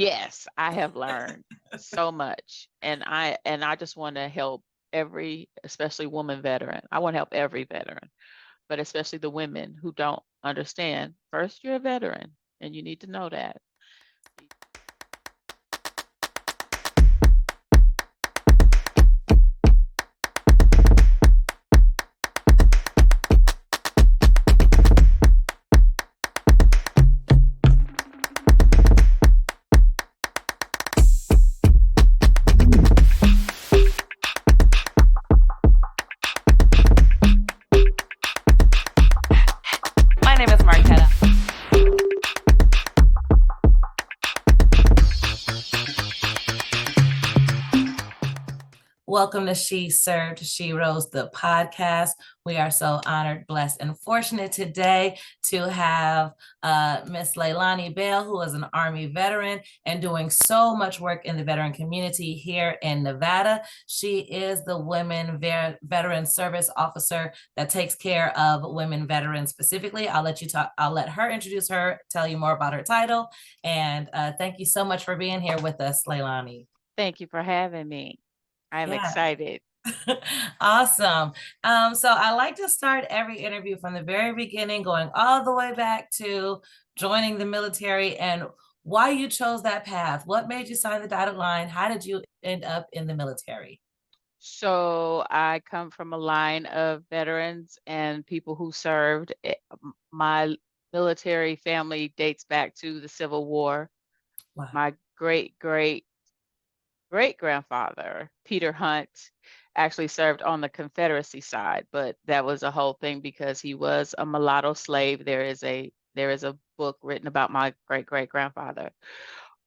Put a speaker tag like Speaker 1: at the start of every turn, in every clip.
Speaker 1: Yes, I have learned so much, and I just want to help every, especially woman veteran. I want to help every veteran, but especially the women who don't understand. First, you're a veteran, and you need to know that.
Speaker 2: My name is Marquetta. Welcome to She Served, Sheroes, the podcast. We are so honored, blessed, and fortunate today to have Miss LaLonnie Bell, who is an Army veteran and doing so much work in the veteran community here in Nevada. She is the Women Veteran Service Officer that takes care of women veterans specifically. I'll let her introduce her, tell you more about her title. And thank you so much for being here with us, LaLonnie.
Speaker 1: Thank you for having me. I'm excited.
Speaker 2: Awesome. So I like to start every interview from the very beginning, going all the way back to joining the military and why you chose that path. What made you sign the dotted line? How did you end up in the military?
Speaker 1: So I come from a line of veterans and people who served. My military family dates back to the Civil War.
Speaker 2: Wow.
Speaker 1: My great-great-great-grandfather, Peter Hunt, actually served on the Confederacy side, but that was a whole thing because he was a mulatto slave. There is a book written about my great-great-grandfather.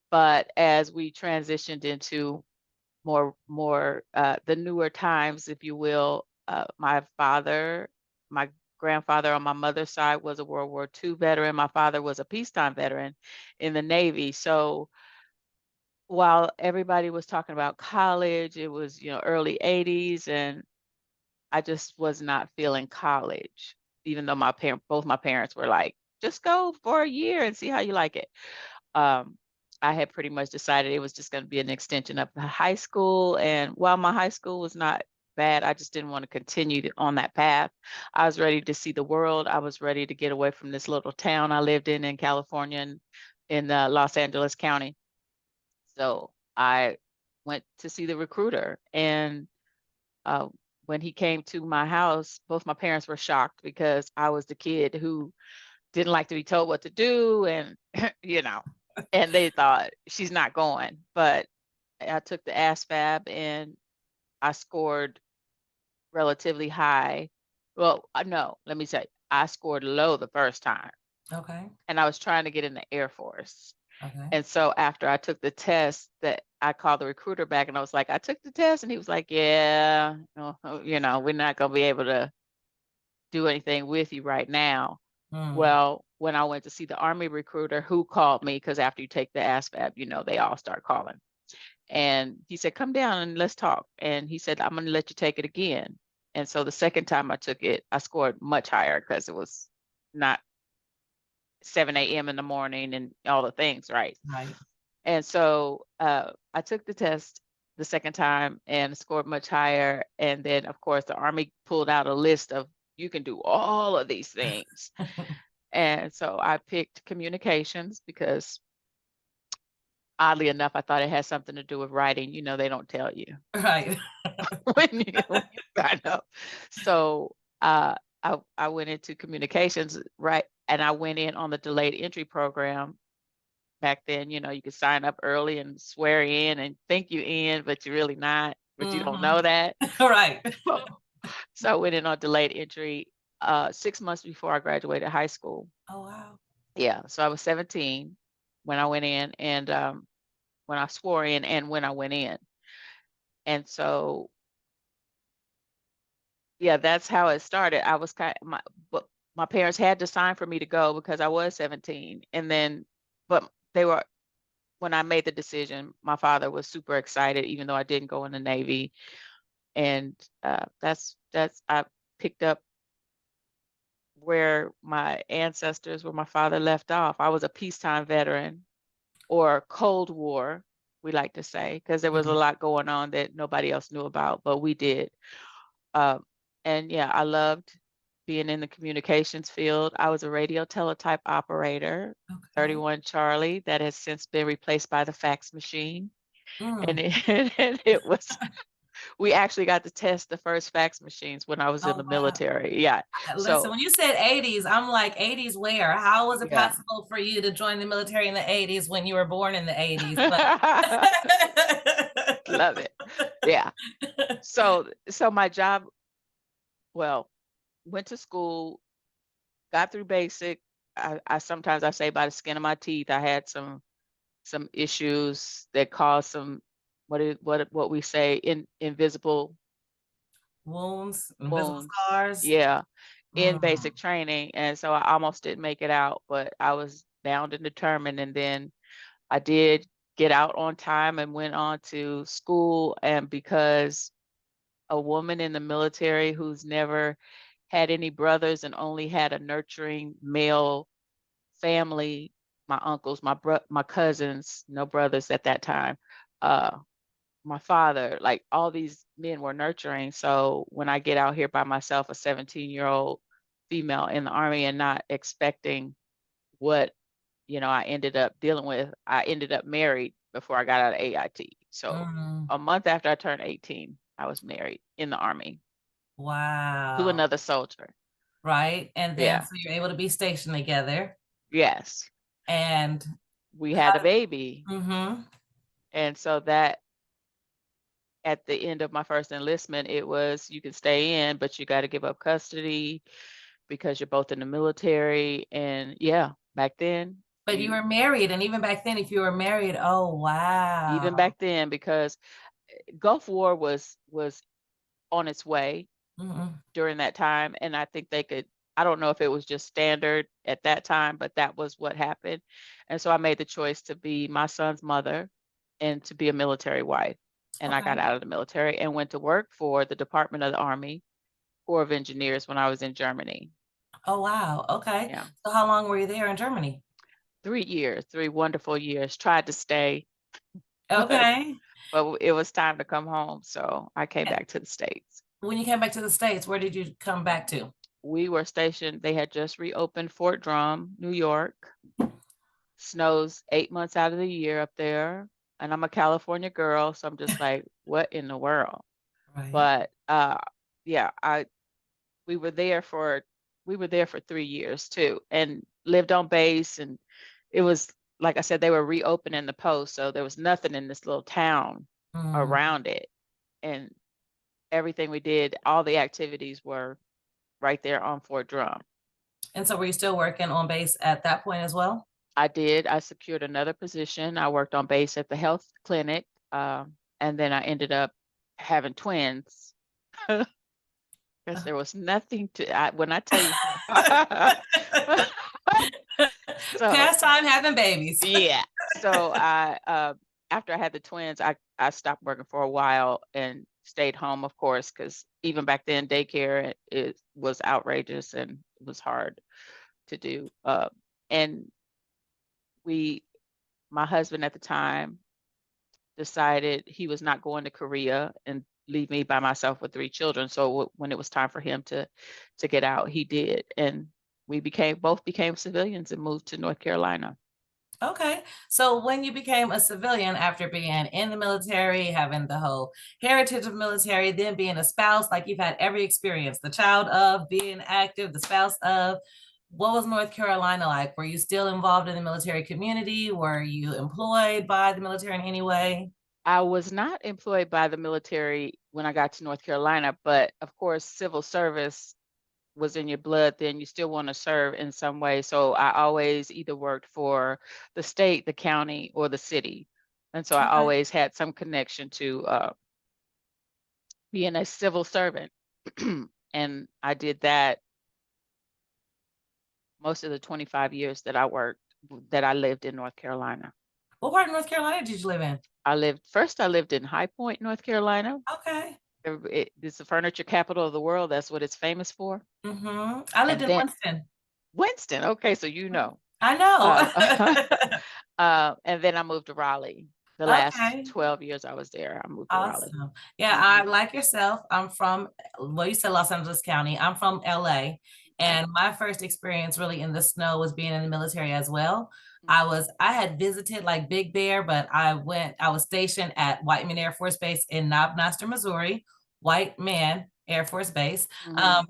Speaker 1: But as we transitioned into more the newer times, if you will, my grandfather on my mother's side was a World War II veteran. My father was a peacetime veteran in the Navy. So while everybody was talking about college, it was, early 80s, and I just was not feeling college, even though both my parents were like, just go for a year and see how you like it. I had pretty much decided it was just going to be an extension of the high school. And while my high school was not bad, I just didn't want to continue on that path. I was ready to see the world. I was ready to get away from this little town I lived in California, in Los Angeles County. So I went to see the recruiter, and when he came to my house, both my parents were shocked because I was the kid who didn't like to be told what to do, and and they thought she's not going. But I took the ASVAB and I scored relatively high. Well, no, let me say, I scored low the first time.
Speaker 2: Okay.
Speaker 1: And I was trying to get in the Air Force.
Speaker 2: Okay.
Speaker 1: And so after I took the test, that I called the recruiter back and I was like, I took the test, and he was like, yeah, we're not going to be able to do anything with you right now. Well, when I went to see the Army recruiter, who called me, because after you take the ASVAB, they all start calling. And he said, come down and let's talk. And he said, I'm going to let you take it again. And so the second time I took it, I scored much higher because it was not 7 a.m. in the morning and all the things, right?
Speaker 2: Right.
Speaker 1: And so I took the test the second time and scored much higher. And then, of course, the Army pulled out a list of, you can do all of these things. And so I picked communications because, oddly enough, I thought it had something to do with writing. They don't tell you.
Speaker 2: Right.
Speaker 1: when you sign up. So I went into communications, right? And I went in on the delayed entry program. Back then, you could sign up early and swear in and think you in, but you're really not, but you don't know that.
Speaker 2: Right.
Speaker 1: So I went in on delayed entry 6 months before I graduated high school.
Speaker 2: Oh, wow.
Speaker 1: Yeah. So I was 17 when I went in, and when I swore in and when I went in. And so, yeah, that's how it started. I was but my parents had to sign for me to go because I was 17. And then, but when I made the decision, my father was super excited, even though I didn't go in the Navy. And I picked up where my ancestors, where my father left off. I was a peacetime veteran. or Cold War, we like to say, because there was a lot going on that nobody else knew about, but we did. And yeah, I loved being in the communications field. I was a radio teletype operator,
Speaker 2: Okay.
Speaker 1: 31 Charlie, that has since been replaced by the fax machine. And
Speaker 2: Mm.
Speaker 1: and it was, we actually got to test the first fax machines when I was in
Speaker 2: Oh,
Speaker 1: the
Speaker 2: wow.
Speaker 1: military. Yeah.
Speaker 2: Listen,
Speaker 1: So,
Speaker 2: when you said 80s, I'm like, 80s where? How was it
Speaker 1: yeah.
Speaker 2: possible for you to join the military in the 80s when you were born in the 80s? But
Speaker 1: Love it. Yeah. So my job, well, went to school, got through basic. I sometimes I say by the skin of my teeth, I had some issues that caused some what we say invisible
Speaker 2: wounds, invisible
Speaker 1: wounds.
Speaker 2: scars.
Speaker 1: Yeah, in
Speaker 2: Mm.
Speaker 1: basic training, and so I almost didn't make it out, but I was bound and determined, and then I did get out on time and went on to school. And because a woman in the military who's never had any brothers and only had a nurturing male family, my uncles, my cousins, no brothers at that time, uh, my father, like all these men were nurturing. So when I get out here by myself, a 17-year-old female in the Army, and not expecting what, I ended up dealing with, I ended up married before I got out of AIT. So
Speaker 2: Mm.
Speaker 1: a month after I turned 18, I was married in the Army to
Speaker 2: Wow.
Speaker 1: another soldier.
Speaker 2: Right. And then
Speaker 1: Yeah.
Speaker 2: so you're able to be stationed together.
Speaker 1: Yes.
Speaker 2: And
Speaker 1: We had a baby.
Speaker 2: mm-hmm.
Speaker 1: And so that at the end of my first enlistment, it was, you can stay in, but you got to give up custody because you're both in the military. And yeah, back then,
Speaker 2: But you were married, and even back then, if you were married, oh
Speaker 1: even
Speaker 2: wow.
Speaker 1: back then, because Gulf War was on its way
Speaker 2: Mm-mm.
Speaker 1: during that time. And I think they could, I don't know if it was just standard at that time, but that was what happened. And so I made the choice to be my son's mother and to be a military wife. And I got
Speaker 2: Okay.
Speaker 1: out of the military and went to work for the Department of the Army Corps of Engineers when I was in Germany.
Speaker 2: Oh wow. Okay.
Speaker 1: Yeah.
Speaker 2: So how long were you there in Germany?
Speaker 1: 3 years, 3 wonderful years. Tried to stay, but
Speaker 2: Okay.
Speaker 1: it was time to come home. So I came back to the States.
Speaker 2: When you came back to the States, where did you come back to?
Speaker 1: We were stationed, they had just reopened Fort Drum, New York. Snows 8 months out of the year up there. And I'm a California girl, so I'm just like, what in the world?
Speaker 2: Right.
Speaker 1: But yeah, we were there for 3 years too, and lived on base. And it was, like I said, they were reopening the post, so there was nothing in this little town
Speaker 2: Mm.
Speaker 1: around it. And everything we did, all the activities were right there on Fort Drum.
Speaker 2: And so were you still working on base at that point as well?
Speaker 1: I did. I secured another position. I worked on base at the health clinic, and then I ended up having twins because there was nothing when I tell you. So
Speaker 2: Pastime having babies.
Speaker 1: yeah. So after I had the twins, I stopped working for a while and stayed home, of course, because even back then daycare, it was outrageous and it was hard to do. And we, my husband at the time, decided he was not going to Korea and leave me by myself with 3 children. So when it was time for him to get out, he did, and we both became civilians and moved to North Carolina.
Speaker 2: Okay. So when you became a civilian after being in the military, having the whole heritage of military, then being a spouse, like you've had every experience, the child of, being active, the spouse of, what was North Carolina like? Were you still involved in the military community? Were you employed by the military in any way?
Speaker 1: I was not employed by the military when I got to North Carolina, but of course, civil service was in your blood, then you still want to serve in some way. So I always either worked for the state, the county, or the city. And so I
Speaker 2: Okay.
Speaker 1: always had some connection to being a civil servant. And I did that most of the 25 years that I lived in North Carolina.
Speaker 2: What part of North Carolina did you live in?
Speaker 1: I lived in High Point, North Carolina.
Speaker 2: Okay.
Speaker 1: It's the furniture capital of the world. That's what it's famous for.
Speaker 2: Mm-hmm. I lived
Speaker 1: And
Speaker 2: in
Speaker 1: then
Speaker 2: Winston.
Speaker 1: Winston. Okay, so you know.
Speaker 2: I
Speaker 1: Uh,
Speaker 2: know.
Speaker 1: And then I moved to Raleigh. The last
Speaker 2: Okay.
Speaker 1: 12 years I was there, I moved to Raleigh.
Speaker 2: Awesome. Yeah, I
Speaker 1: Mhm.
Speaker 2: like yourself. I'm from, well, you said Los Angeles County. I'm from LA.
Speaker 1: Okay.
Speaker 2: And my first experience really in the snow was being in the military as well.
Speaker 1: Mhm.
Speaker 2: I had visited like Big Bear, but I was stationed at Whiteman Air Force Base in Knob Noster, Missouri. Whiteman Air Force Base.
Speaker 1: Mhm.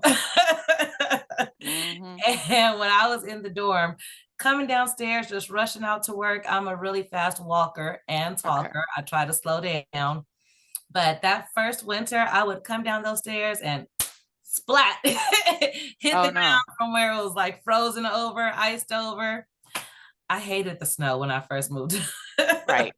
Speaker 2: And
Speaker 1: Mhm.
Speaker 2: when I was in the dorm, coming downstairs, just rushing out to work, I'm a really fast walker and
Speaker 1: Okay.
Speaker 2: talker. I try to slow down. But that first winter, I would come down those stairs and splat, hit
Speaker 1: Oh
Speaker 2: the
Speaker 1: no.
Speaker 2: ground from where it was like frozen over, iced over. I hated the snow when I first moved.
Speaker 1: Right.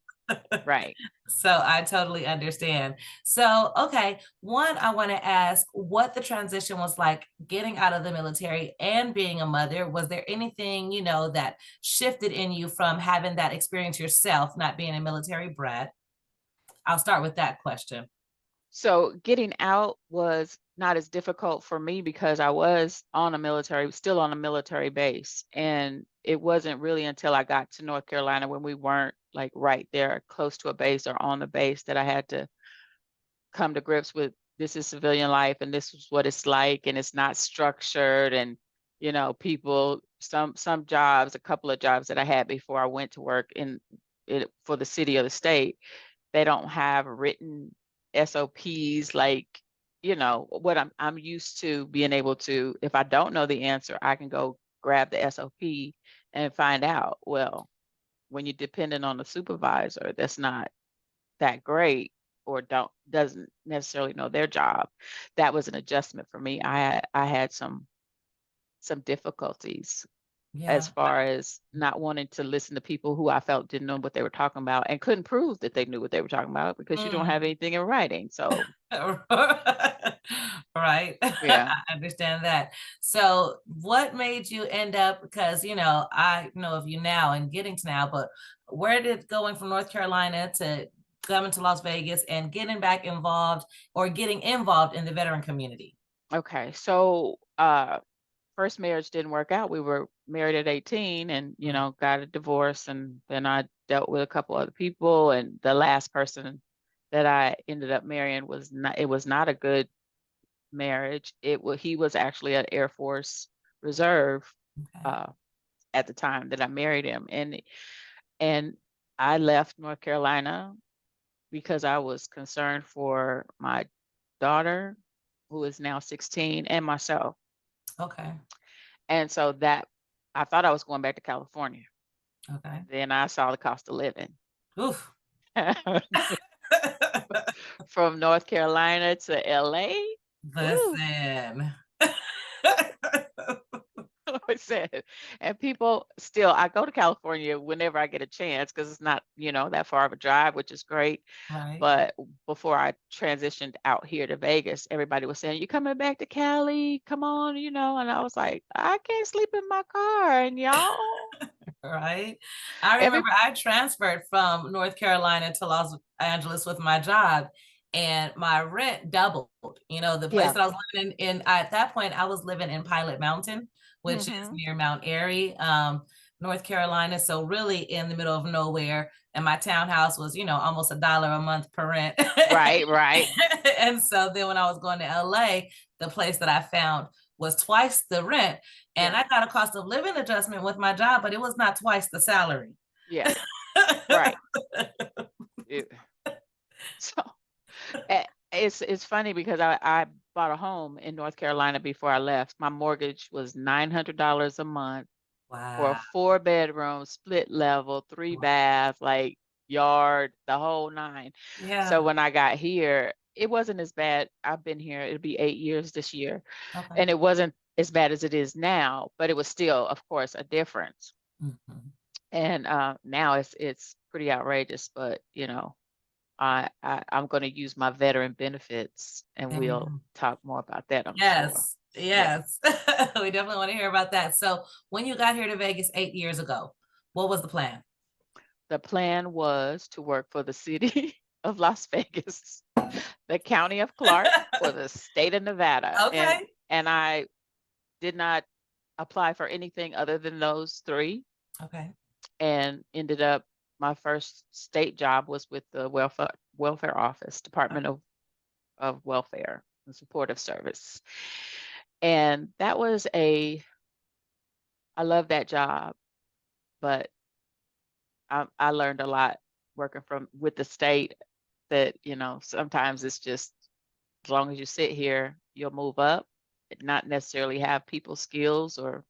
Speaker 1: Right.
Speaker 2: So I totally understand. So, okay, one, I want to ask what the transition was like getting out of the military and being a mother. Was there anything, that shifted in you from having that experience yourself, not being a military brat? I'll start with that question.
Speaker 1: So getting out was not as difficult for me because I was still on a military base. And it wasn't really until I got to North Carolina when we weren't like right there close to a base or on the base that I had to come to grips with this is civilian life and this is what it's like and it's not structured and people some jobs, a couple of jobs that I had before I went to work in it for the city or the state, they don't have written SOPs like what I'm used to being able to, if I don't know the answer, I can go grab the SOP and find out. Well, when you're dependent on the supervisor that's not that great or doesn't necessarily know their job, that was an adjustment for me. I had some difficulties as
Speaker 2: Yeah.
Speaker 1: far as not wanting to listen to people who I felt didn't know what they were talking about and couldn't prove that they knew what they were talking about because you don't have
Speaker 2: Mm.
Speaker 1: anything in writing. So,
Speaker 2: Right.
Speaker 1: yeah.
Speaker 2: I understand that. So, what made you end up? Because, I know of you now and getting to now, but where did going from North Carolina to coming to Las Vegas and getting back involved or getting involved in the veteran community?
Speaker 1: Okay. So, first marriage didn't work out. We were married at 18 and,
Speaker 2: Mm.
Speaker 1: got a divorce. And then I dealt with a couple other people. And the last person that I ended up marrying it was not a good marriage. He was actually an Air Force Reserve
Speaker 2: Okay.
Speaker 1: uh, at the time that I married him. And I left North Carolina because I was concerned for my daughter, who is now 16, and myself.
Speaker 2: Okay.
Speaker 1: And so that I thought I was going back to California.
Speaker 2: Okay.
Speaker 1: Then I saw the cost of living.
Speaker 2: Oof.
Speaker 1: From North Carolina to LA. Woo.
Speaker 2: Listen.
Speaker 1: I said, and people still, I go to California whenever I get a chance because it's not, that far of a drive, which is great.
Speaker 2: Right.
Speaker 1: But before I transitioned out here to Vegas, everybody was saying, "You coming back to Cali? Come on," and I was like, "I can't sleep in my car," and y'all,
Speaker 2: Right. I
Speaker 1: every
Speaker 2: remember I transferred from North Carolina to Los Angeles with my job, and my rent doubled. The place
Speaker 1: yeah,
Speaker 2: that I was living in at that point, I was living in Pilot Mountain, which is
Speaker 1: hmm
Speaker 2: near Mount Airy, North Carolina. So really in the middle of nowhere. And my townhouse was, almost $1 a month per rent.
Speaker 1: right, right,
Speaker 2: And so then when I was going to LA, the place that I found was twice the rent. And
Speaker 1: yeah,
Speaker 2: I got a cost of living adjustment with my job, but it was not twice the salary.
Speaker 1: yeah, right. It- so it's funny because I bought a home in North Carolina before I left. My mortgage was $900 a month for a
Speaker 2: Wow.
Speaker 1: 4-bedroom, split level, 3 bath, like yard, the whole nine. So
Speaker 2: Yeah.
Speaker 1: when I got here, it wasn't as bad. I've been here, it'll be 8 years this year.
Speaker 2: Okay.
Speaker 1: And it wasn't as bad as it is now, but it was still, of course, a difference.
Speaker 2: Mhm.
Speaker 1: And now it's pretty outrageous, but I'm going to use my veteran benefits, and we'll
Speaker 2: Amen.
Speaker 1: talk more about that, I'm sure.
Speaker 2: Yes.
Speaker 1: Yeah.
Speaker 2: Yes. We definitely want to hear about that. So when you got here to Vegas 8 years ago, what was the plan?
Speaker 1: The plan was to work for the city of Las Vegas, the county of Clark, or the state of Nevada. And
Speaker 2: Okay.
Speaker 1: and I did not apply for anything other than those three.
Speaker 2: Okay.
Speaker 1: and ended up my first state job was with the welfare office, Department of Welfare and Supportive Service. And that was I love that job, but I learned a lot working with the state that, sometimes it's just as long as you sit here, you'll move up, not necessarily have people skills or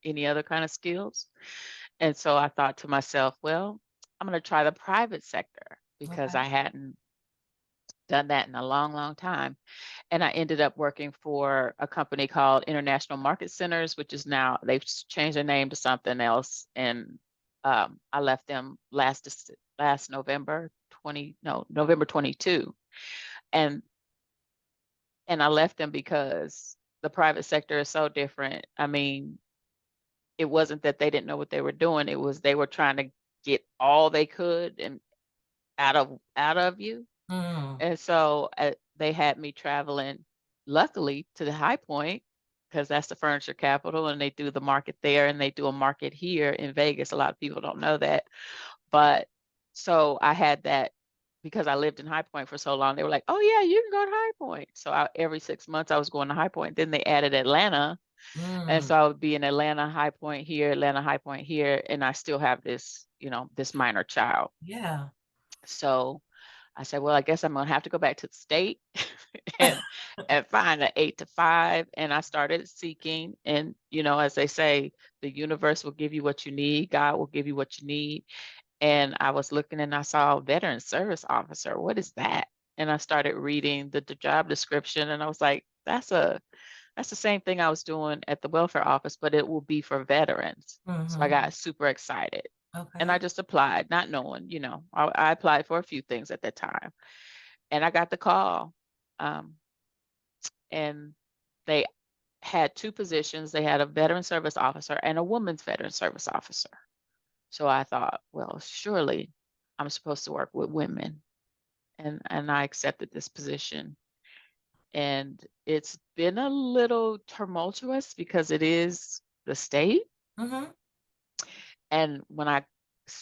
Speaker 1: any other kind of skills. And so I thought to myself, well, I'm going to try the private sector because
Speaker 2: Okay.
Speaker 1: I hadn't done that in a long, long time. And I ended up working for a company called International Market Centers, which is now they've changed their name to something else. And I left them last November November 22. And I left them because the private sector is so different. I mean, it wasn't that they didn't know what they were doing. It was they were trying to get all they could and out of you.
Speaker 2: Mm.
Speaker 1: And so they had me traveling, luckily, to the High Point because that's the furniture capital, and they do the market there, and they do a market here in Vegas. A lot of people don't know that, but so I had that because I lived in High Point for so long. They were like, "Oh yeah, you can go to High Point." So every 6 months I was going to High Point. Then they added Atlanta, and
Speaker 2: Mm.
Speaker 1: so I would be in Atlanta, High Point here, Atlanta, High Point here, and I still have this, this minor child.
Speaker 2: Yeah.
Speaker 1: So I said, well, I guess I'm gonna have to go back to the state and find an 8 to 5. And I started seeking, and as they say, the universe will give you what you need, God will give you what you need. And I was looking and I saw veteran service officer. What is that? And I started reading the job description, and I was like, that's the same thing I was doing at the welfare office, but it will be for veterans. So I
Speaker 2: Mm-hmm.
Speaker 1: got super excited. And I
Speaker 2: Okay.
Speaker 1: just applied, not knowing, I applied for a few things at that time. And I got the call. Um, and they had two positions. They had a veteran service officer and a woman's veteran service officer. So I thought, well, surely I'm supposed to work with women. And I accepted this position. And it's been a little tumultuous because it is the state.
Speaker 2: Mm-hmm.
Speaker 1: And when I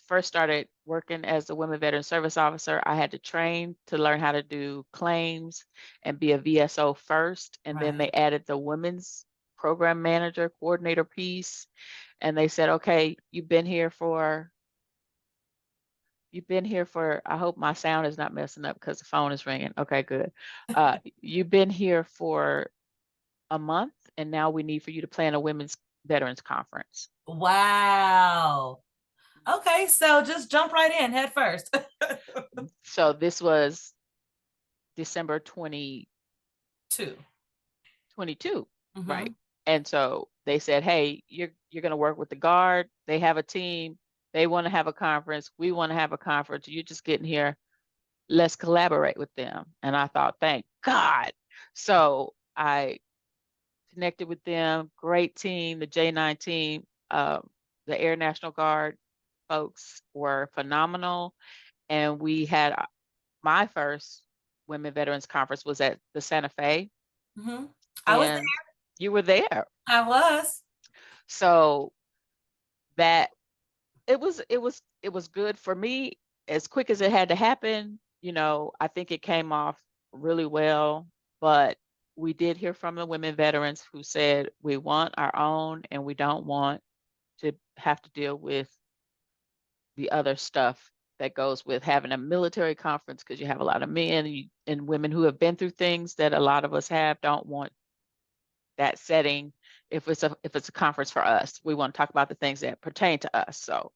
Speaker 1: first started working as a women veteran service officer, I had to train to learn how to do claims and be a VSO first. And then
Speaker 2: Right.
Speaker 1: they added the women's program manager coordinator piece. And they said, okay, I hope my sound is not messing up because the phone is ringing. Okay, good. You've been here for a month, and now we need for you to plan a women's veterans conference.
Speaker 2: Wow. Okay, so just jump right in head first.
Speaker 1: So this was December
Speaker 2: 2.
Speaker 1: 2022, right?
Speaker 2: Mm-hmm.
Speaker 1: And so they said, "Hey, you're going to work with the guard. They have a team. They want to have a conference. We want to have a conference. You're just getting here. Let's collaborate with them." And I thought, "Thank God." So I connected with them. Great team, the J9 team. The Air National Guard folks were phenomenal, and we had my first Women Veterans Conference was at the Santa Fe,
Speaker 2: Mm-hmm. I was
Speaker 1: and you were there.
Speaker 2: I was.
Speaker 1: So that it was good for me as quick as it had to happen. I think it came off really well, but we did hear from the women veterans who said we want our own and we don't want to have to deal with the other stuff that goes with having a military conference because you have a lot of men and women who have been through things that a lot of us don't want that setting. If it's a conference for us, we want to talk about the things that pertain to us. So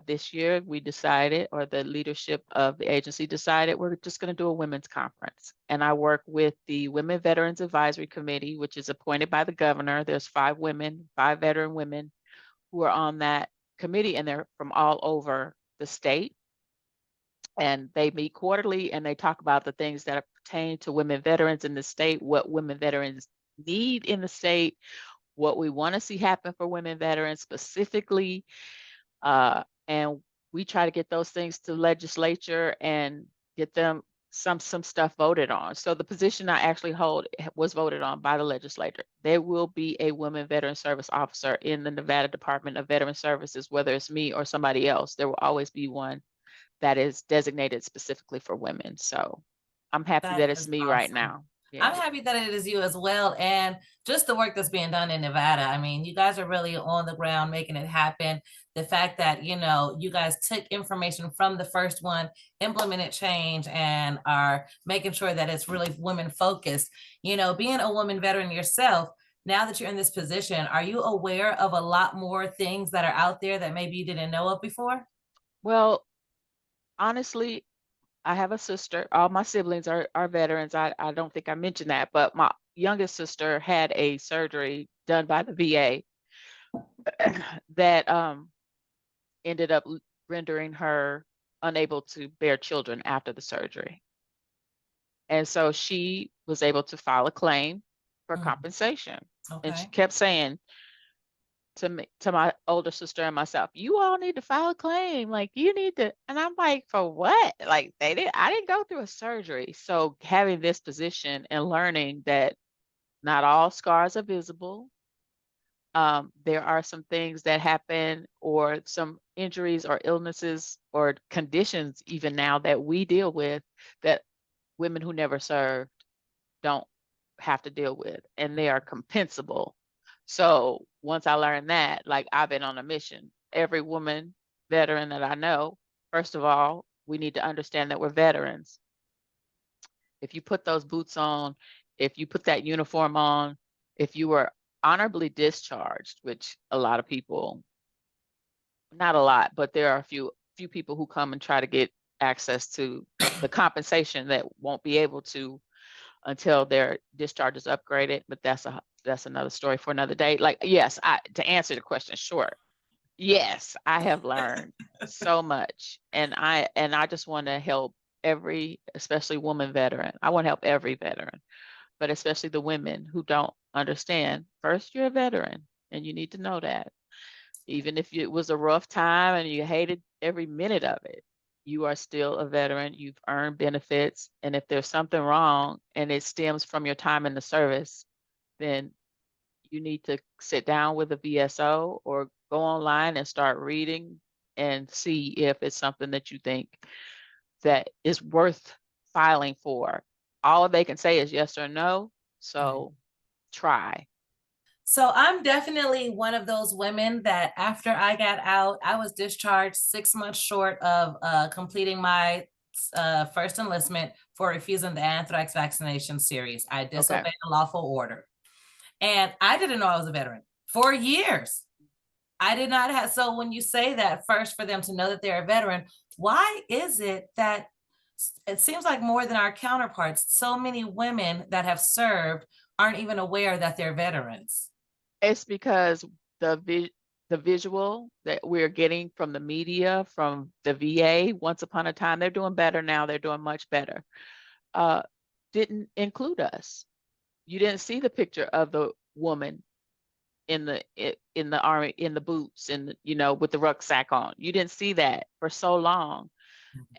Speaker 1: this year we decided, or the leadership of the agency decided, we're just going to do a women's conference. And I work with the Women Veterans Advisory Committee, which is appointed by the governor. There's 5 veteran women who are on that committee, and they're from all over the state. And they meet quarterly and they talk about the things that pertain to women veterans in the state, what women veterans need in the state, what we want to see happen for women veterans specifically. And we try to get those things to legislature and get them some stuff voted on. So the position I actually hold was voted on by the legislature. There will be a woman veteran service officer in the Nevada Department of Veteran Services, whether it's me or somebody else. There will always be one that is designated specifically for women. So I'm happy
Speaker 2: That
Speaker 1: that it's
Speaker 2: is
Speaker 1: me right
Speaker 2: awesome.
Speaker 1: now.
Speaker 2: I'm
Speaker 1: Yeah.
Speaker 2: happy that it is you as well. And just the work that's being done in Nevada. I mean, you guys are really on the ground making it happen. The fact that, you guys took information from the first one, implemented change, and are making sure that it's really women focused. Being a woman veteran yourself, now that you're in this position, are you aware of a lot more things that are out there that maybe you didn't know of before?
Speaker 1: Well, honestly, I have a sister. All my siblings are veterans. I don't think I mentioned that, but my youngest sister had a surgery done by the VA that ended up rendering her unable to bear children after the surgery. And so she was able to file a claim for
Speaker 2: Mm,
Speaker 1: compensation. And she
Speaker 2: okay.
Speaker 1: kept saying to me, to my older sister and myself, you all need to file a claim. Like you need to, and I'm like, for what? Like I didn't go through a surgery. So having this position and learning that not all scars are visible. There are some things that happen or some injuries or illnesses or conditions even now that we deal with that women who never served don't have to deal with, and they are compensable. So once I learned that, like I've been on a mission. Every woman veteran that I know, first of all, we need to understand that we're veterans. If you put those boots on, if you put that uniform on, if you were honorably discharged, which a lot of people, not a lot, but there are a few people who come and try to get access to the compensation that won't be able to until their discharge is upgraded. But that's another story for another day. Like, yes, to answer the question short, yes, I have learned so much, and I just want to help every, especially woman veteran. I want to help every veteran, but especially the women who don't understand. First, you're a veteran, and you need to know that. Even if it was a rough time and you hated every minute of it, you are still a veteran. You've earned benefits. And if there's something wrong and it stems from your time in the service, then you need to sit down with a VSO or go online and start reading and see if it's something that you think that is worth filing for. All they can say is yes or no.
Speaker 2: Right.
Speaker 1: So try.
Speaker 2: So I'm definitely one of those women that after I got out, I was discharged 6 months short of completing my first enlistment for refusing the anthrax vaccination series. I
Speaker 1: Okay.
Speaker 2: disobeyed a lawful order. And I didn't know I was a veteran for years. I did not have. So when you say that, first for them to know that they're a veteran, why is it that it seems like more than our counterparts, so many women that have served aren't even aware that they're veterans?
Speaker 1: It's because the visual that we're getting from the media, from the VA, once upon a time, they're doing better now. They're doing much better. Uh, didn't include us. You didn't see the picture of the woman in the army in the boots and with the rucksack on. You didn't see that for so long.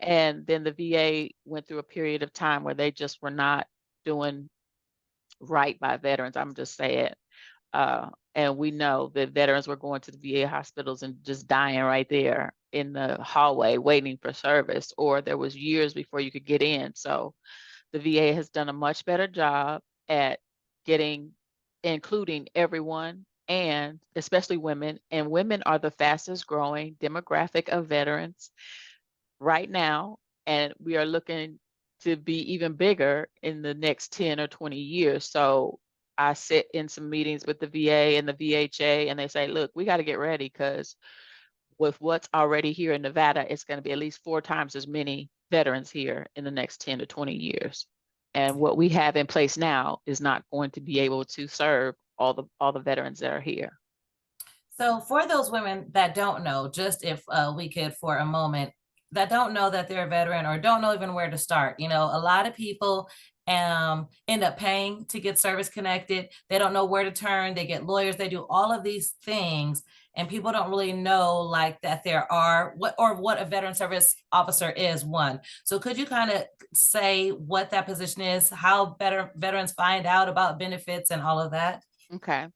Speaker 1: And then the VA went through a period of time where they just were not doing right by veterans. I'm just saying. And we know that veterans were going to the VA hospitals and just dying right there in the hallway waiting for service, or there was years before you could get in. So the VA has done a much better job at getting, including everyone, and especially women. And women are the fastest growing demographic of veterans right now. And we are looking to be even bigger in the next 10 or 20 years. So I sit in some meetings with the VA and the VHA, and they say, look, we got to get ready because with what's already here in Nevada, it's going to be at least 4 times as many veterans here in the next 10 to 20 years. And what we have in place now is not going to be able to serve all the veterans that are here.
Speaker 2: So for those women that don't know, just if we could for a moment, that don't know that they're a veteran or don't know even where to start, a lot of people end up paying to get service connected. They don't know where to turn. They get lawyers. They do all of these things, and people don't really know like that there are what a veteran service officer is. One. So could you kind of say what that position is, how veterans find out about benefits and all of that?
Speaker 1: Okay.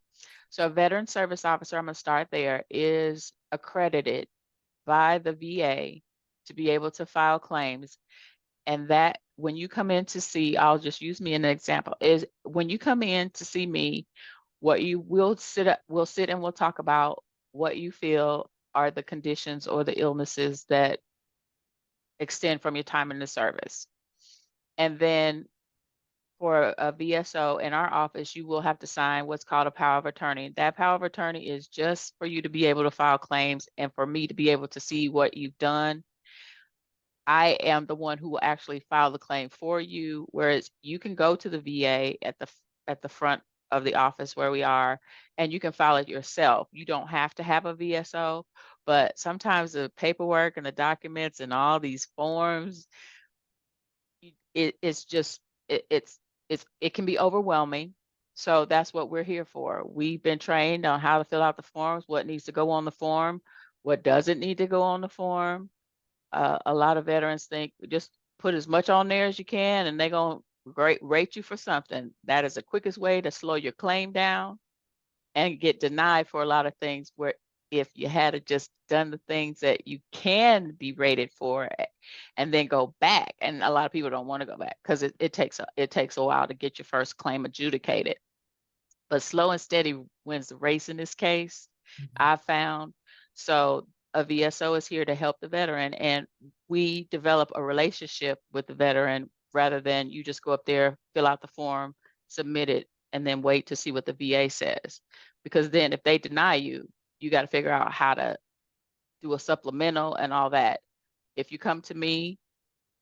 Speaker 1: So a veteran service officer, I'm going to start there, is accredited by the VA to be able to file claims. And that when you come in to see, I'll just use me as an example, is when you come in to see me, what you will we'll sit and we'll talk about what you feel are the conditions or the illnesses that extend from your time in the service. And then for a VSO in our office, you will have to sign what's called a power of attorney. That power of attorney is just for you to be able to file claims and for me to be able to see what you've done. I am the one who will actually file the claim for you, whereas you can go to the VA at the front of the office where we are, and you can file it yourself. You don't have to have a VSO, but sometimes the paperwork and the documents and all these forms, it's just it can be overwhelming. So that's what we're here for. We've been trained on how to fill out the forms, what needs to go on the form, what doesn't need to go on the form. A lot of veterans think just put as much on there as you can and they're going to rate you for something. That is the quickest way to slow your claim down and get denied for a lot of things where if you had just done the things that you can be rated for and then go back, and a lot of people don't want to go back because it takes a while to get your first claim adjudicated. But slow and steady wins the race in this case, I've found. So a VSO is here to help the veteran, and we develop a relationship with the veteran rather than you just go up there, fill out the form, submit it, and then wait to see what the VA says. Because then if they deny you, you got to figure out how to do a supplemental and all that. If you come to me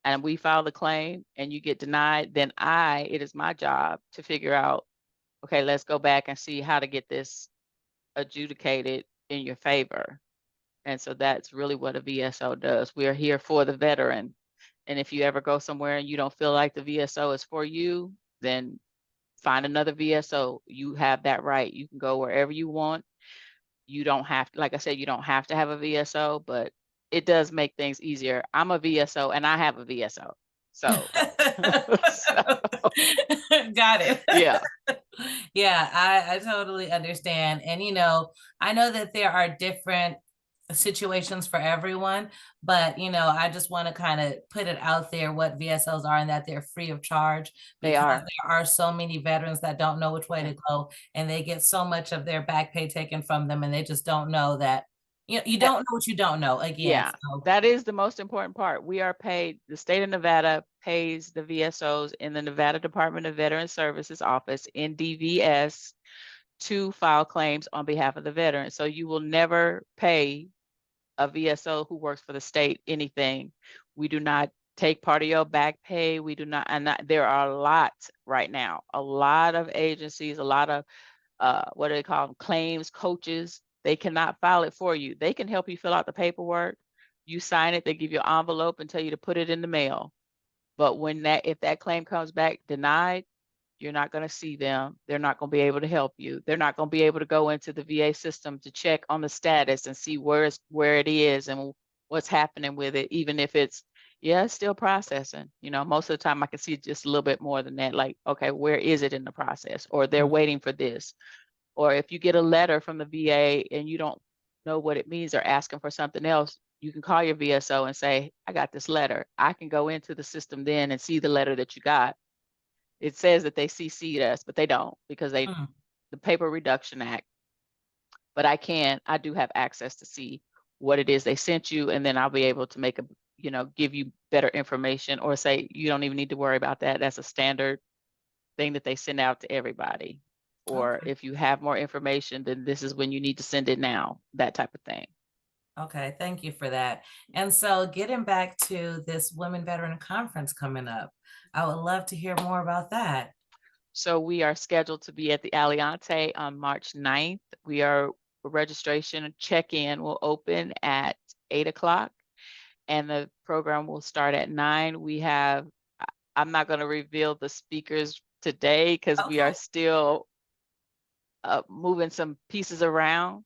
Speaker 1: and we file the claim and you get denied, then it is my job to figure out, okay, let's go back and see how to get this adjudicated in your favor. And so that's really what a VSO does. We are here for the veteran. And if you ever go somewhere and you don't feel like the VSO is for you, then find another VSO. You have that right. You can go wherever you want. You don't have, like I said, you don't have to have a VSO, but it does make things easier. I'm a VSO and I have a VSO. So, so
Speaker 2: Got it.
Speaker 1: yeah.
Speaker 2: Yeah, I totally understand. And, I know that there are different situations for everyone, but, I just want to kind of put it out there what VSOs are and that they're free of charge
Speaker 1: They
Speaker 2: because
Speaker 1: are.
Speaker 2: there are so many veterans that don't know which way
Speaker 1: Yeah.
Speaker 2: to go and they get so much of their back pay taken from them and they just don't know that, you don't know what you don't know again.
Speaker 1: Yeah,
Speaker 2: So.
Speaker 1: that is the most important part. We are paid, the state of Nevada pays the VSOs in the Nevada Department of Veteran Services office in DVS to file claims on behalf of the veteran. So you will never pay a VSO who works for the state anything. We do not take part of your back pay. We do not, and there are a lot right now, a lot of agencies, a lot of what do they call them? Claims coaches. They cannot file it for you. They can help you fill out the paperwork. You sign it, they give you an envelope and tell you to put it in the mail. But if that claim comes back denied, you're not going to see them. They're not going to be able to help you. They're not going to be able to go into the VA system to check on the status and see where it is and what's happening with it, even if it's still processing. Most of the time I can see just a little bit more than that. Like, okay, where is it in the process? Or they're waiting for this. Or if you get a letter from the VA and you don't know what it means or asking for something else, you can call your VSO and say, I got this letter. I can go into the system then and see the letter that you got. It says that they CC'd us, but they don't because the Paper Reduction Act. But I do have access to see what it is they sent you, and then I'll be able to give you better information or say, you don't even need to worry about that. That's a standard thing that they send out to everybody. Or
Speaker 2: Okay.
Speaker 1: if you have more information, then this is when you need to send it now, that type of thing.
Speaker 2: Okay, thank you for that. And so getting back to this Women Veteran Conference coming up, I would love to hear more about that.
Speaker 1: So we are scheduled to be at the Aliante on March 9th. Registration check-in will open at 8 o'clock and the program will start at 9. We have I'm not going to reveal the speakers today because we
Speaker 2: Okay.
Speaker 1: are still moving some pieces around.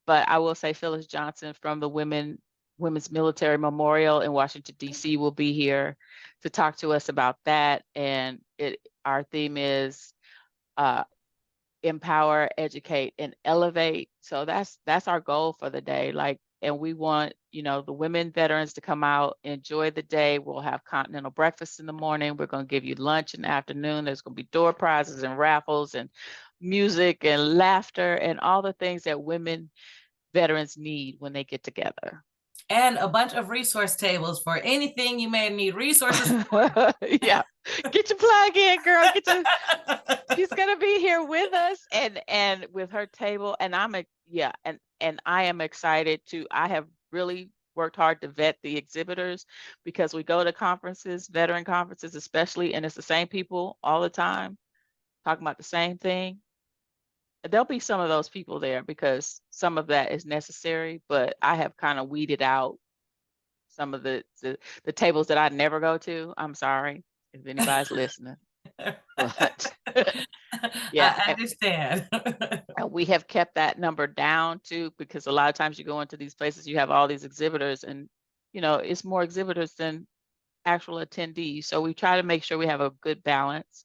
Speaker 1: But I will say Phyllis Johnson from the Women's Military Memorial in Washington, D.C. will be here to talk to us about that. And our theme is empower, educate, and elevate. So that's our goal for the day. Like, and we want, the women veterans to come out, enjoy the day. We'll have continental breakfast in the morning. We're going to give you lunch in the afternoon. There's going to be door prizes and raffles and music and laughter and all the things that women veterans need when they get together.
Speaker 2: And a bunch of resource tables for anything you may need resources.
Speaker 1: Yeah. Get your plug in, girl. She's gonna be here with us and with her table. And and I am excited to. I have really worked hard to vet the exhibitors because we go to conferences, veteran conferences especially, and it's the same people all the time talking about the same thing. There'll be some of those people there because some of that is necessary, but I have kind of weeded out some of the tables that I never go to. I'm sorry if anybody's listening, but yeah,
Speaker 2: I understand.
Speaker 1: and we have kept that number down too, because a lot of times you go into these places, you have all these exhibitors, and it's more exhibitors than actual attendees. So we try to make sure we have a good balance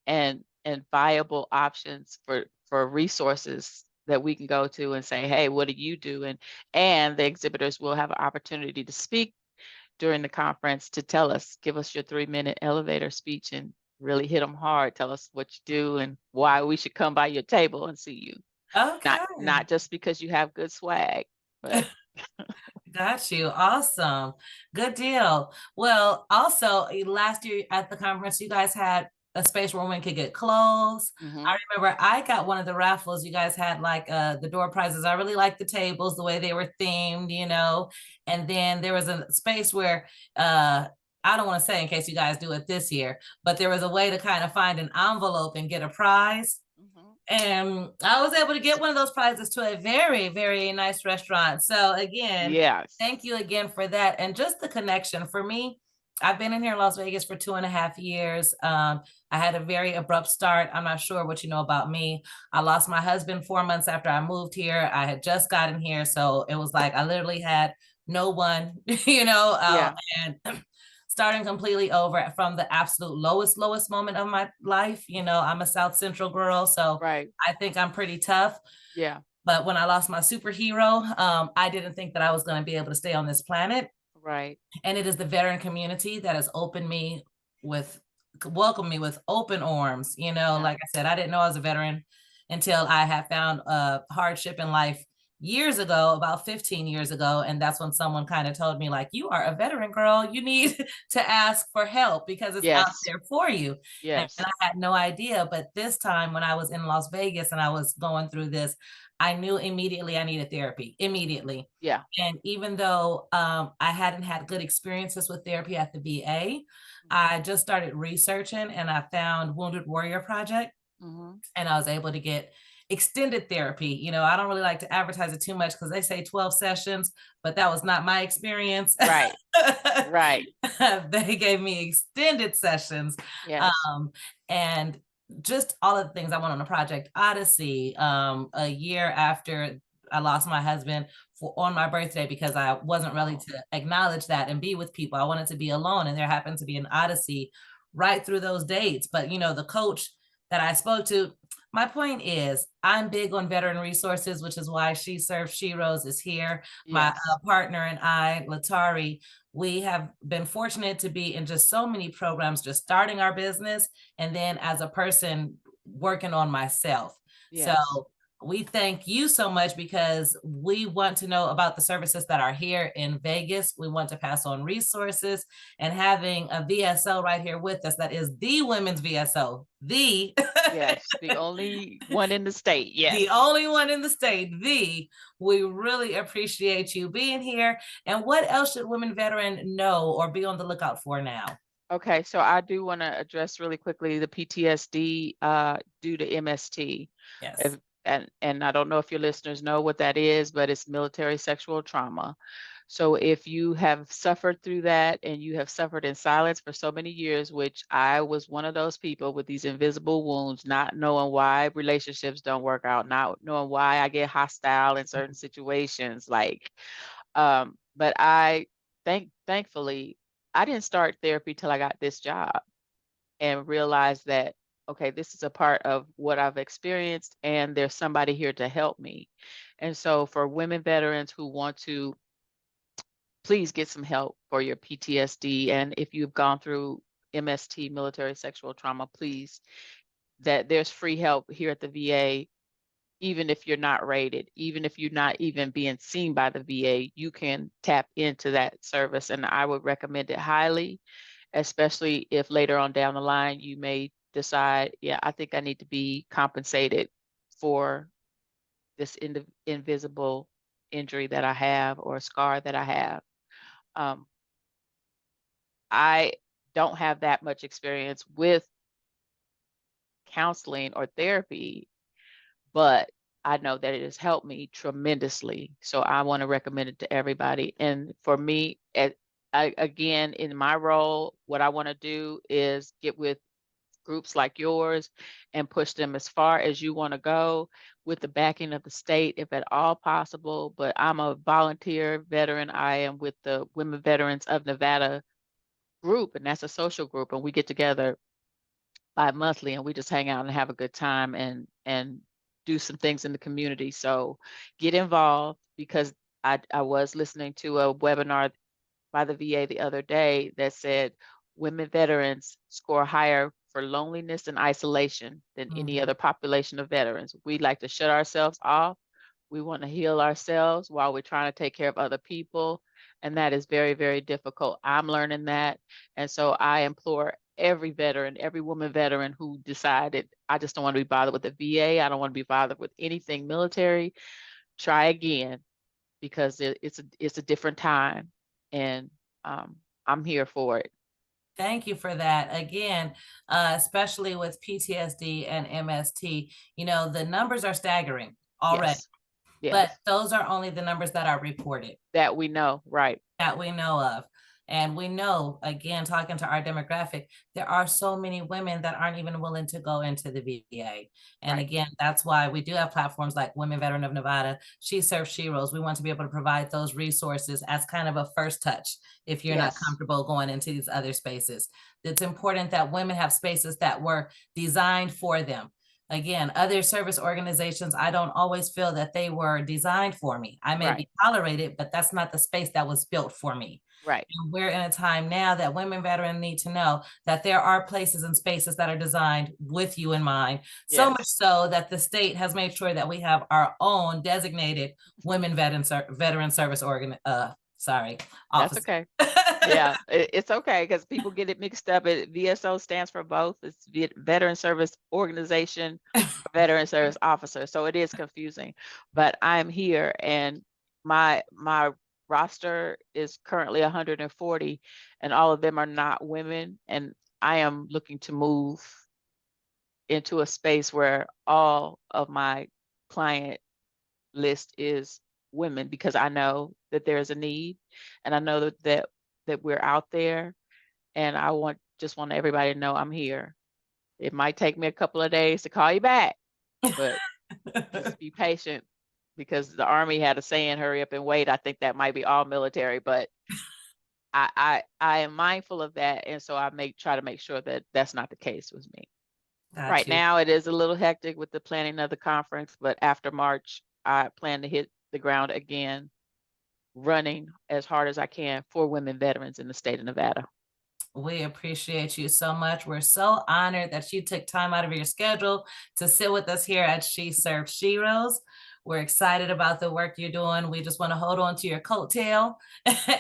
Speaker 1: and viable options for resources that we can go to and say, hey, what do you do? And the exhibitors will have an opportunity to speak during the conference to give us your 3-minute elevator speech and really hit them hard. Tell us what you do and why we should come by your table and see you.
Speaker 2: Okay.
Speaker 1: Not just because you have good swag, but
Speaker 2: Got you. Awesome. Good deal. Well, also last year at the conference, you guys had a space where women could get clothes. I remember I got one of the raffles. You guys had like the door prizes. I really liked the tables, the way they were themed, and then there was a space where I don't want to say in case you guys do it this year, but there was a way to kind of find an envelope and get a prize. And I was able to get one of those prizes to a very, very nice restaurant. So again,
Speaker 1: yes,
Speaker 2: thank you again for that. And just the connection for me, I've been in here in Las Vegas for 2.5 years. I had a very abrupt start. I'm not sure what you know about me. I lost my husband 4 months after I moved here. I had just gotten here. So it was like I literally had no one, and starting completely over from the absolute lowest moment of my life. I'm a South Central girl, so
Speaker 1: right.
Speaker 2: I think I'm pretty tough.
Speaker 1: Yeah.
Speaker 2: But when I lost my superhero, I didn't think that I was going to be able to stay on this planet.
Speaker 1: Right.
Speaker 2: And it is the veteran community that has welcomed me with open arms. Like I said, I didn't know I was a veteran until I had found a hardship in life years ago, about 15 years ago. And that's when someone kind of told me, like, you are a veteran, girl. You need to ask for help because it's out there for you.
Speaker 1: Yes.
Speaker 2: And I had no idea. But this time when I was in Las Vegas and I was going through this, I knew immediately I needed therapy, immediately.
Speaker 1: Yeah.
Speaker 2: And even though I hadn't had good experiences with therapy at the VA, I just started researching and I found Wounded Warrior Project. And I was able to get extended therapy. I don't really like to advertise it too much because they say 12 sessions, but that was not my experience.
Speaker 1: Right. Right.
Speaker 2: They gave me extended sessions.
Speaker 1: Yes.
Speaker 2: And just all of the things I went on the Project Odyssey a year after I lost my husband on my birthday, because I wasn't ready to acknowledge that and be with people. I wanted to be alone. And there happened to be an Odyssey right through those dates. But, the coach that I spoke to, my point is I'm big on veteran resources, which is why She Serves Sheroes is here. Yes. My partner and I, Latari, we have been fortunate to be in just so many programs, just starting our business. And then as a person working on myself. Yes. So we thank you so much because we want to know about the services that are here in Vegas. We want to pass on resources, and having a VSO right here with us that is the women's VSO,
Speaker 1: yes, the only one in the state. Yes.
Speaker 2: The only one in the state. We really appreciate you being here. And what else should women veteran know or be on the lookout for now?
Speaker 1: Okay, so I do want to address really quickly the PTSD due to MST.
Speaker 2: Yes.
Speaker 1: And I don't know if your listeners know what that is, but it's military sexual trauma. So if you have suffered through that and you have suffered in silence for so many years, which I was one of those people with these invisible wounds, not knowing why relationships don't work out, not knowing why I get hostile in certain situations, like, but thankfully, I didn't start therapy till I got this job and realized that, okay, this is a part of what I've experienced and there's somebody here to help me. And so for women veterans who want to, please get some help for your PTSD. And if you've gone through MST, military sexual trauma, please, that there's free help here at the VA. Even if you're not rated, even if you're not even being seen by the VA, you can tap into that service. And I would recommend it highly, especially if later on down the line, you may decide, yeah, I think I need to be compensated for this invisible injury that I have or scar that I have. Um, I don't have that much experience with counseling or therapy, but I know that it has helped me tremendously. So I want to recommend it to everybody. And for me, again, in my role, what I want to do is get with groups like yours and push them as far as you want to go with the backing of the state, if at all possible. But I'm a volunteer veteran. I am with the Women Veterans of Nevada group, and that's a social group, and we get together bi-monthly and we just hang out and have a good time and do some things in the community. So get involved, because I was listening to a webinar by the VA the other day that said women veterans score higher for loneliness and isolation than any other population of veterans. We like to shut ourselves off. We want to heal ourselves while we're trying to take care of other people. And that is very, very difficult. I'm learning that. And so I implore every veteran, every woman veteran who decided, I just don't want to be bothered with the VA, I don't want to be bothered with anything military, try again, because it's a different time. And I'm here for it.
Speaker 2: Thank you for that. Again, especially with PTSD and MST, the numbers are staggering already,
Speaker 1: Yes. Yes.
Speaker 2: but those are only the numbers that are reported.
Speaker 1: That we know, right.
Speaker 2: That we know of. And we know, again, talking to our demographic, there are so many women that aren't even willing to go into the VA. And
Speaker 1: Right.
Speaker 2: again, that's why we do have platforms like Women Veteran of Nevada, She Serves Sheroes. We want to be able to provide those resources as kind of a first touch if you're not
Speaker 1: Yes.
Speaker 2: comfortable going into these other spaces. It's important that women have spaces that were designed for them. Again, other service organizations, I don't always feel that they were designed for me. I may be tolerated, but that's not the space that was built for me.
Speaker 1: Right.
Speaker 2: And we're in a time now that women veterans need to know that there are places and spaces that are designed with you in mind. So much so that the state has made sure that we have our own designated women veteran service office.
Speaker 1: That's okay. Yeah, it's okay, because people get it mixed up. VSO stands for both. It's Veteran Service Organization, Veteran Service Officer. So it is confusing, but I'm here, and my roster is currently 140, and all of them are not women. And I am looking to move into a space where all of my client list is women, because I know that there's a need, and I know that we're out there, and I just want everybody to know I'm here. It might take me a couple of days to call you back, but just be patient, because the Army had a saying, hurry up and wait. I think that might be all military, but I am mindful of that, and so I try to make sure that that's not the case with me. Right now, it is a little hectic with the planning of the conference, but after March, I plan to hit the ground again, running as hard as I can for women veterans in the state of Nevada.
Speaker 2: We appreciate you so much. We're so honored that you took time out of your schedule to sit with us here at She Serves Sheroes. We're excited about the work you're doing. We just want to hold on to your coattail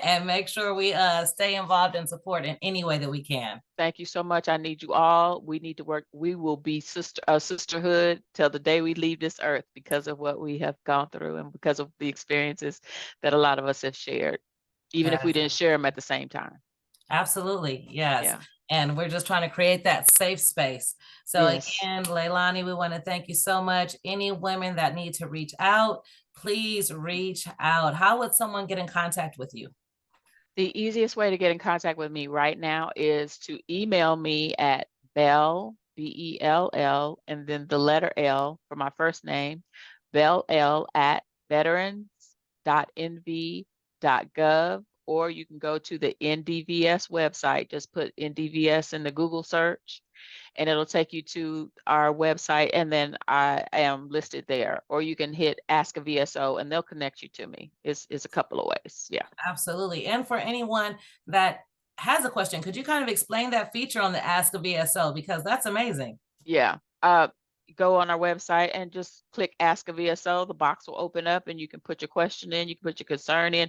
Speaker 2: and make sure we stay involved and support in any way that we can.
Speaker 1: Thank you so much. I need you all. We need to work. We will be sisterhood till the day we leave this earth, because of what we have gone through and because of the experiences that a lot of us have shared, even if we didn't share them at the same time.
Speaker 2: Absolutely. Yes. Yeah. And we're just trying to create that safe space. So again, LaLonnie, we want to thank you so much. Any women that need to reach out, please reach out. How would someone get in contact with you?
Speaker 1: The easiest way to get in contact with me right now is to email me at Bell, Bell, and then the letter L for my first name, Bell at veterans.nv.gov, or you can go to the NDVS website. Just put NDVS in the Google search, and it'll take you to our website, and then I am listed there. Or you can hit Ask a VSO, and they'll connect you to me. It's a couple of ways. Yeah.
Speaker 2: Absolutely. And for anyone that has a question, could you kind of explain that feature on the Ask a VSO? Because that's amazing.
Speaker 1: Yeah. Go on our website and just click Ask a VSO. The box will open up and you can put your question in, you can put your concern in.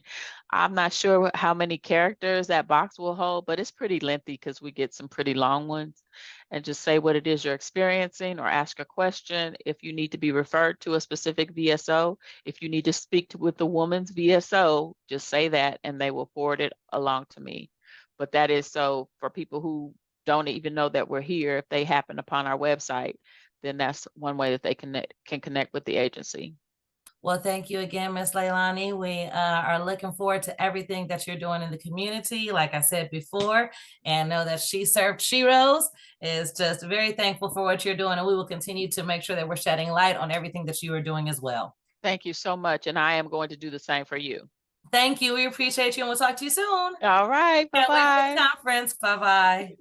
Speaker 1: I'm not sure how many characters that box will hold, but it's pretty lengthy because we get some pretty long ones. And just say what it is you're experiencing or ask a question. If you need to be referred to a specific VSO, if you need to speak with the woman's VSO, just say that and they will forward it along to me. But that is so for people who don't even know that we're here. If they happen upon our website, then that's one way that they can connect with the agency.
Speaker 2: Well, thank you again, Ms. LaLonnie. We are looking forward to everything that you're doing in the community, like I said before, and know that She Served Sheroes is just very thankful for what you're doing, and we will continue to make sure that we're shedding light on everything that you are doing as well.
Speaker 1: Thank you so much, and I am going to do the same for you.
Speaker 2: Thank you. We appreciate you, and we'll talk to you soon.
Speaker 1: All right,
Speaker 2: Can't wait for
Speaker 1: bye-bye.
Speaker 2: the conference. Bye-bye.